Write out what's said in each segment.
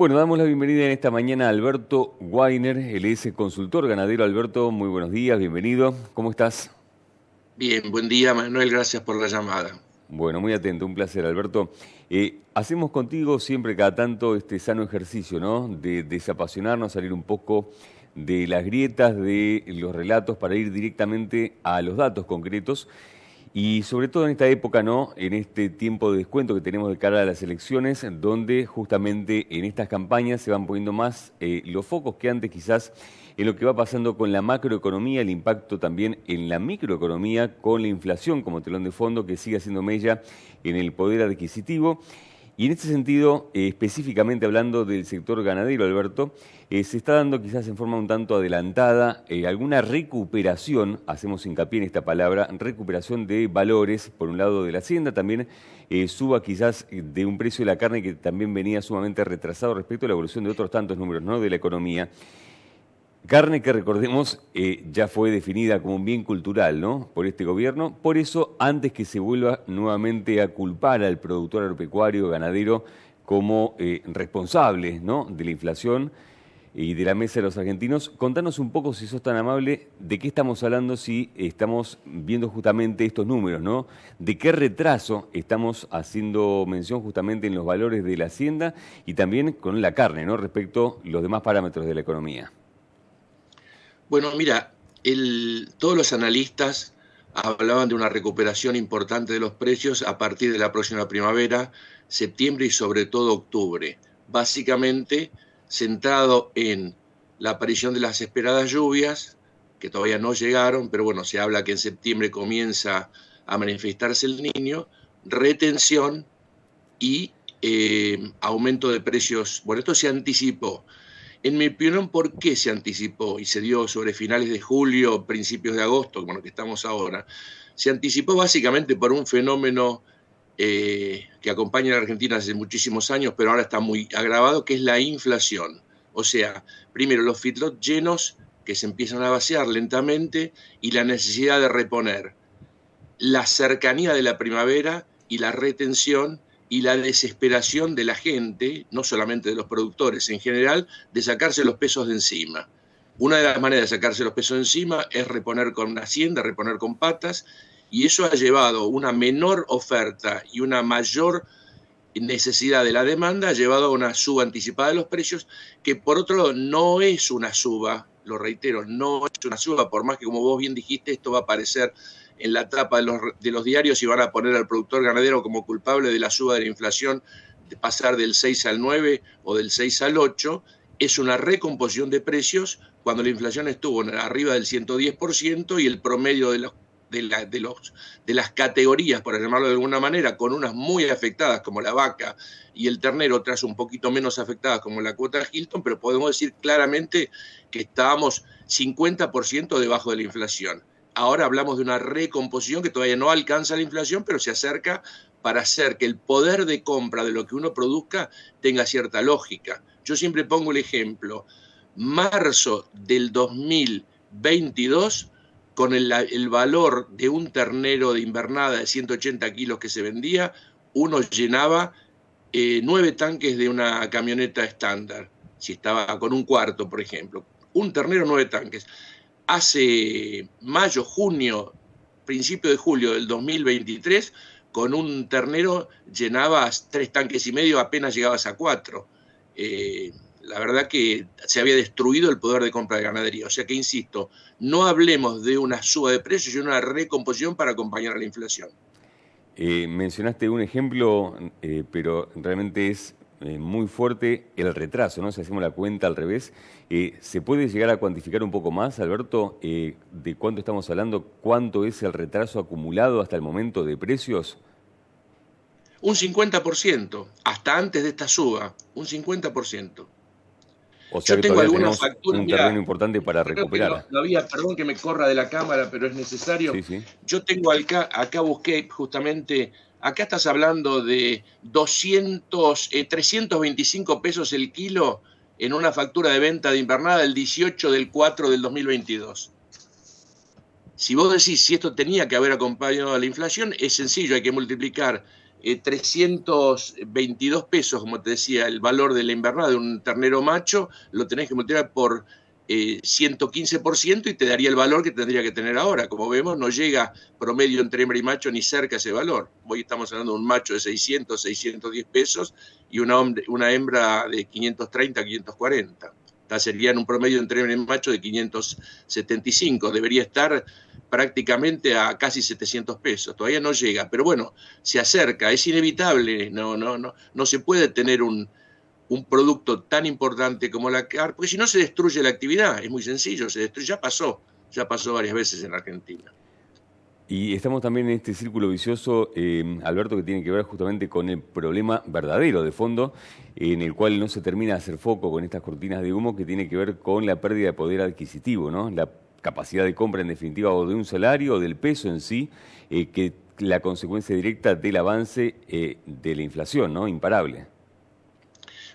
Bueno, damos la bienvenida en esta mañana a Alberto Weiner, él es consultor ganadero. Alberto, muy buenos días, bienvenido. ¿Cómo estás? Bien, buen día Manuel, gracias por la llamada. Bueno, muy atento, un placer, Alberto. Hacemos contigo siempre cada tanto este sano ejercicio, ¿no? De desapasionarnos, salir un poco de las grietas, de los relatos, para ir directamente a los datos concretos. Y sobre todo en esta época, ¿no? En este tiempo de descuento que tenemos de cara a las elecciones, donde justamente en estas campañas se van poniendo más los focos que antes quizás en lo que va pasando con la macroeconomía, el impacto también en la microeconomía, con la inflación como telón de fondo que sigue haciendo mella en el poder adquisitivo. Y en este sentido, específicamente hablando del sector ganadero, Alberto, se está dando quizás en forma un tanto adelantada alguna recuperación, hacemos hincapié en esta palabra, recuperación de valores, por un lado de la hacienda, también suba quizás de un precio de la carne que también venía sumamente retrasado respecto a la evolución de otros tantos números, ¿no?, de la economía. Carne que, recordemos, ya fue definida como un bien cultural, ¿no?, por este gobierno. Por eso, antes que se vuelva nuevamente a culpar al productor agropecuario, ganadero, como responsable, ¿no?, de la inflación y de la mesa de los argentinos, contanos un poco, si sos tan amable, de qué estamos hablando, si estamos viendo justamente estos números, ¿no? De qué retraso estamos haciendo mención justamente en los valores de la hacienda y también con la carne, ¿no?, respecto a los demás parámetros de la economía. Bueno, mira, todos los analistas hablaban de una recuperación importante de los precios a partir de la próxima primavera, septiembre y sobre todo octubre, básicamente centrado en la aparición de las esperadas lluvias, que todavía no llegaron, pero bueno, se habla que en septiembre comienza a manifestarse el Niño, retención y aumento de precios. Bueno, esto se anticipó. En mi opinión, ¿por qué se anticipó y se dio sobre finales de julio, principios de agosto, como lo que estamos ahora? Se anticipó básicamente por un fenómeno que acompaña a la Argentina hace muchísimos años, pero ahora está muy agravado, que es la inflación. O sea, primero los feedlots llenos que se empiezan a vaciar lentamente y la necesidad de reponer. La cercanía de la primavera y la retención y la desesperación de la gente, no solamente de los productores en general, de sacarse los pesos de encima. Una de las maneras de sacarse los pesos de encima es reponer con una hacienda, reponer con patas, y eso ha llevado una menor oferta y una mayor necesidad de la demanda, ha llevado a una suba anticipada de los precios, que por otro lado no es una suba, lo reitero, no es una suba, por más que, como vos bien dijiste, esto va a aparecer en la tapa de los diarios y van a poner al productor ganadero como culpable de la suba de la inflación, de pasar del 6 al 9 o del 6 al 8, es una recomposición de precios cuando la inflación estuvo arriba del 110% y el promedio de las categorías, por llamarlo de alguna manera, con unas muy afectadas como la vaca y el ternero, otras un poquito menos afectadas como la cuota Hilton, pero podemos decir claramente que estábamos 50% debajo de la inflación. Ahora hablamos de una recomposición que todavía no alcanza la inflación, pero se acerca para hacer que el poder de compra de lo que uno produzca tenga cierta lógica. Yo siempre pongo el ejemplo, marzo del 2022, con el valor de un ternero de invernada de 180 kilos que se vendía, uno llenaba 9 tanques de una camioneta estándar, si estaba con un cuarto, por ejemplo. Un ternero, 9 tanques. Hace mayo, junio, principio de julio del 2023, con un ternero llenabas 3 tanques y medio, apenas llegabas a 4. La verdad que se había destruido el poder de compra de ganadería. O sea que, insisto, no hablemos de una suba de precios, sino una recomposición para acompañar a la inflación. Mencionaste un ejemplo, pero realmente es muy fuerte el retraso, ¿no? Si hacemos la cuenta al revés, ¿se puede llegar a cuantificar un poco más, Alberto, de cuánto estamos hablando? ¿Cuánto es el retraso acumulado hasta el momento de precios? Un 50%, hasta antes de esta suba, un 50%. O sea Yo que tengo todavía algunas tenemos facturas, un terreno mira, importante para creo que recuperar. lo había, perdón que me corra de la cámara, pero es necesario. Sí, sí. Yo tengo acá busqué justamente, acá estás hablando de 325 pesos el kilo en una factura de venta de invernada el 18 del 4 del 2022. Si vos decís si esto tenía que haber acompañado a la inflación, es sencillo, hay que multiplicar 322 pesos, como te decía, el valor de la invernada de un ternero macho, lo tenés que multiplicar por 115% y te daría el valor que tendría que tener ahora. Como vemos, no llega promedio entre hembra y macho ni cerca a ese valor. Hoy estamos hablando de un macho de 600, 610 pesos y una hembra de 530, 540. Serían un promedio entre hembra y macho de 575. Debería estar prácticamente a casi 700 pesos. Todavía no llega, pero bueno, se acerca. Es inevitable. No se puede tener un producto tan importante como la carne, porque si no se destruye la actividad, es muy sencillo, se destruye, ya pasó varias veces en Argentina. Y estamos también en este círculo vicioso, Alberto, que tiene que ver justamente con el problema verdadero de fondo, en el cual no se termina de hacer foco con estas cortinas de humo, que tiene que ver con la pérdida de poder adquisitivo, ¿no? La capacidad de compra, en definitiva, o de un salario o del peso en sí, que la consecuencia directa del avance de la inflación, ¿no? Imparable.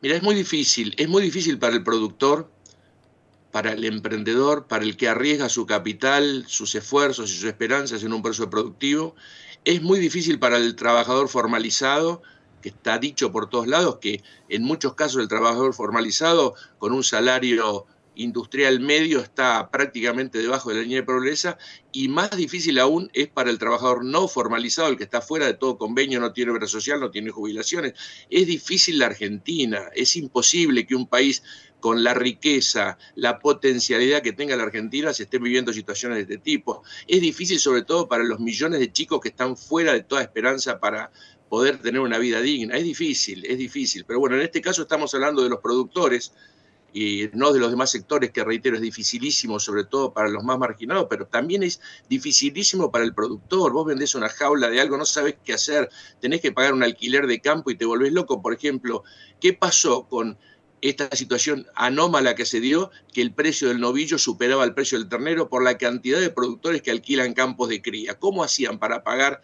Mira, es muy difícil para el productor, para el emprendedor, para el que arriesga su capital, sus esfuerzos y sus esperanzas en un proceso productivo. Es muy difícil para el trabajador formalizado, que está dicho por todos lados que en muchos casos el trabajador formalizado con un salario industrial medio está prácticamente debajo de la línea de pobreza, y más difícil aún es para el trabajador no formalizado, el que está fuera de todo convenio, no tiene obra social, no tiene jubilaciones. Es difícil la Argentina, es imposible que un país con la riqueza, la potencialidad que tenga la Argentina se estén viviendo situaciones de este tipo. Es difícil sobre todo para los millones de chicos que están fuera de toda esperanza para poder tener una vida digna. Es difícil, pero bueno, en este caso estamos hablando de los productores y no de los demás sectores, que reitero, es dificilísimo, sobre todo para los más marginados, pero también es dificilísimo para el productor. Vos vendés una jaula de algo, no sabés qué hacer, tenés que pagar un alquiler de campo y te volvés loco. Por ejemplo, ¿qué pasó con esta situación anómala que se dio, que el precio del novillo superaba el precio del ternero por la cantidad de productores que alquilan campos de cría? ¿Cómo hacían para pagar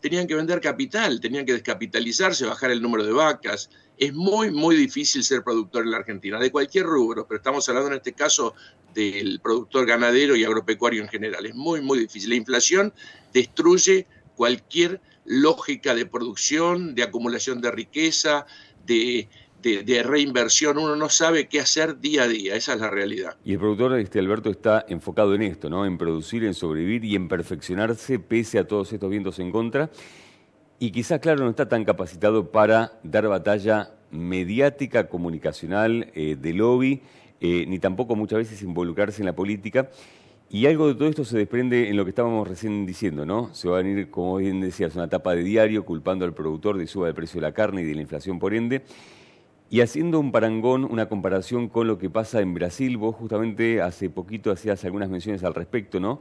tenían que vender capital, tenían que descapitalizarse, bajar el número de vacas? Es muy difícil ser productor en la Argentina, de cualquier rubro, pero estamos hablando en este caso del productor ganadero y agropecuario en general. Es muy difícil. La inflación destruye cualquier lógica de producción, de acumulación de riqueza, de reinversión. Uno no sabe qué hacer día a día, esa es la realidad. Y el productor, Alberto, está enfocado en esto, ¿no? En producir, en sobrevivir y en perfeccionarse pese a todos estos vientos en contra. Y quizás, claro, no está tan capacitado para dar batalla mediática, comunicacional, de lobby, ni tampoco muchas veces involucrarse en la política. Y algo de todo esto se desprende en lo que estábamos recién diciendo, ¿no? Se va a venir, como bien decías, una tapa de diario culpando al productor de suba del precio de la carne y de la inflación por ende. Y haciendo un parangón, una comparación con lo que pasa en Brasil, vos justamente hace poquito hacías algunas menciones al respecto, ¿no?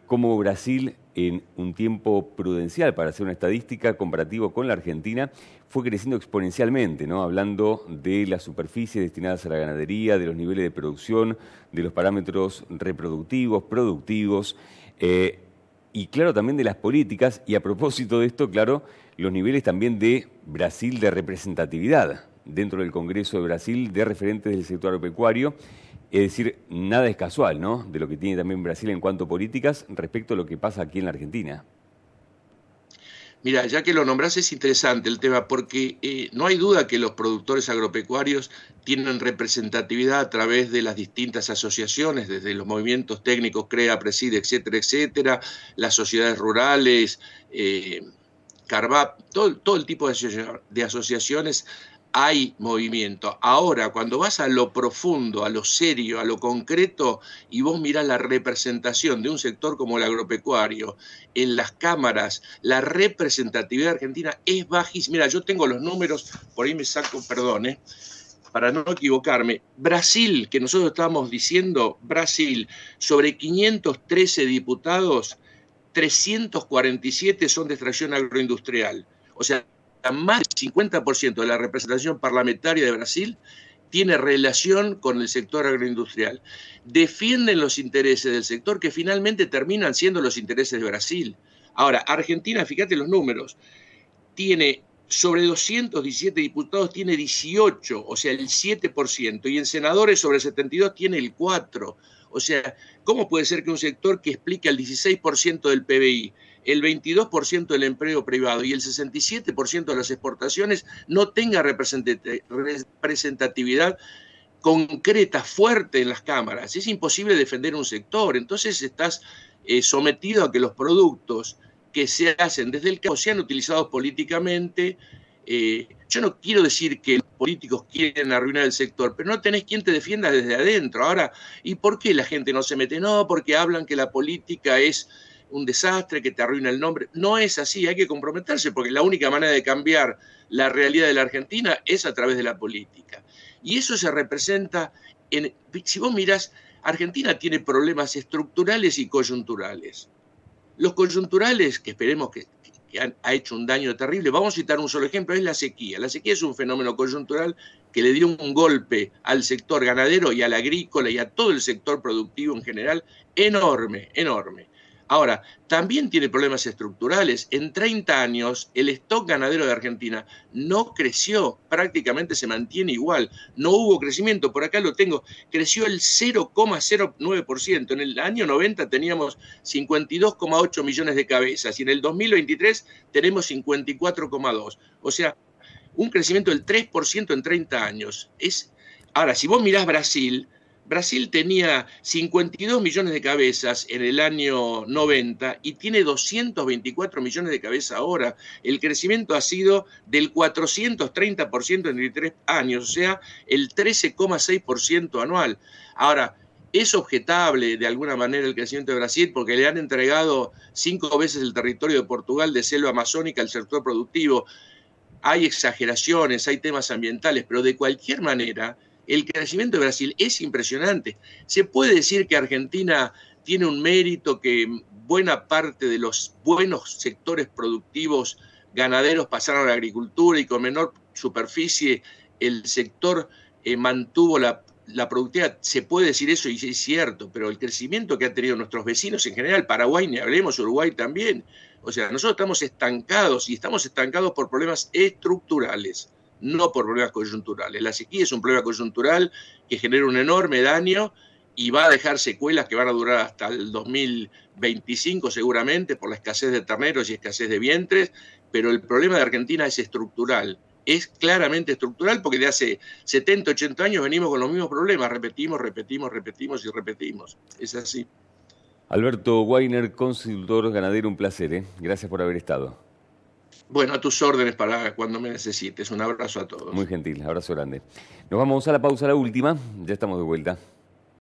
Cómo Brasil, en un tiempo prudencial para hacer una estadística comparativo con la Argentina, fue creciendo exponencialmente, ¿no? Hablando de las superficies destinadas a la ganadería, de los niveles de producción, de los parámetros reproductivos, productivos, y claro, también de las políticas. Y a propósito de esto, claro, los niveles también de Brasil de representatividad dentro del Congreso de Brasil de referentes del sector agropecuario. Es decir, nada es casual, ¿no?, de lo que tiene también Brasil en cuanto a políticas respecto a lo que pasa aquí en la Argentina. Mira, ya que lo nombrás, es interesante el tema, porque no hay duda que los productores agropecuarios tienen representatividad a través de las distintas asociaciones, desde los movimientos técnicos, CREA, PRESIDE, etcétera, las sociedades rurales, CARVAP, todo el tipo de asociaciones. Hay movimiento. Ahora, cuando vas a lo profundo, a lo serio, a lo concreto, y vos mirás la representación de un sector como el agropecuario en las cámaras, la representatividad argentina es bajísima. Mira, yo tengo los números, por ahí me saco, perdón, para no equivocarme. Brasil, que nosotros estábamos diciendo, Brasil, sobre 513 diputados, 347 son de extracción agroindustrial. O sea, más del 50% de la representación parlamentaria de Brasil tiene relación con el sector agroindustrial. Defienden los intereses del sector, que finalmente terminan siendo los intereses de Brasil. Ahora, Argentina, fíjate los números, tiene sobre 217 diputados, tiene 18, o sea, el 7%, y en senadores sobre 72 tiene el 4%. O sea, ¿cómo puede ser que un sector que explica el 16% del PBI, el 22% del empleo privado y el 67% de las exportaciones no tenga representatividad concreta, fuerte en las cámaras. Es imposible defender un sector. Entonces estás sometido a que los productos que se hacen desde el campo sean utilizados políticamente. Yo no quiero decir que los políticos quieren arruinar el sector, pero no tenés quien te defienda desde adentro. Ahora, ¿y por qué la gente no se mete? No, porque hablan que la política es un desastre, que te arruina el nombre. No es así, hay que comprometerse, porque la única manera de cambiar la realidad de la Argentina es a través de la política. Y eso se representa si vos mirás, Argentina tiene problemas estructurales y coyunturales. Los coyunturales, que esperemos que ha hecho un daño terrible, vamos a citar un solo ejemplo, es la sequía. La sequía es un fenómeno coyuntural que le dio un golpe al sector ganadero y al agrícola y a todo el sector productivo en general enorme, enorme. Ahora, también tiene problemas estructurales. En 30 años, el stock ganadero de Argentina no creció, prácticamente se mantiene igual. No hubo crecimiento, por acá lo tengo, creció el 0,09%. En el año 90 teníamos 52,8 millones de cabezas y en el 2023 tenemos 54,2. O sea, un crecimiento del 3% en 30 años. Ahora, si vos mirás Brasil tenía 52 millones de cabezas en el año 90 y tiene 224 millones de cabezas ahora. El crecimiento ha sido del 430% en 33 años, o sea, el 13,6% anual. Ahora, es objetable de alguna manera el crecimiento de Brasil porque le han entregado 5 veces el territorio de Portugal de selva amazónica al sector productivo. Hay exageraciones, hay temas ambientales, pero de cualquier manera el crecimiento de Brasil es impresionante. Se puede decir que Argentina tiene un mérito, que buena parte de los buenos sectores productivos ganaderos pasaron a la agricultura y con menor superficie el sector mantuvo la productividad. Se puede decir eso y es cierto, pero el crecimiento que han tenido nuestros vecinos en general, Paraguay ni hablemos, Uruguay también. O sea, nosotros estamos estancados y estamos estancados por problemas estructurales, no por problemas coyunturales. La sequía es un problema coyuntural que genera un enorme daño y va a dejar secuelas que van a durar hasta el 2025 seguramente por la escasez de terneros y escasez de vientres, pero el problema de Argentina es estructural. Es claramente estructural porque de hace 70, 80 años venimos con los mismos problemas, repetimos y repetimos. Es así. Alberto Weiner, consultor ganadero, un placer, Gracias por haber estado. Bueno, a tus órdenes para cuando me necesites. Un abrazo a todos. Muy gentil, abrazo grande. Nos vamos a la pausa, la última. Ya estamos de vuelta.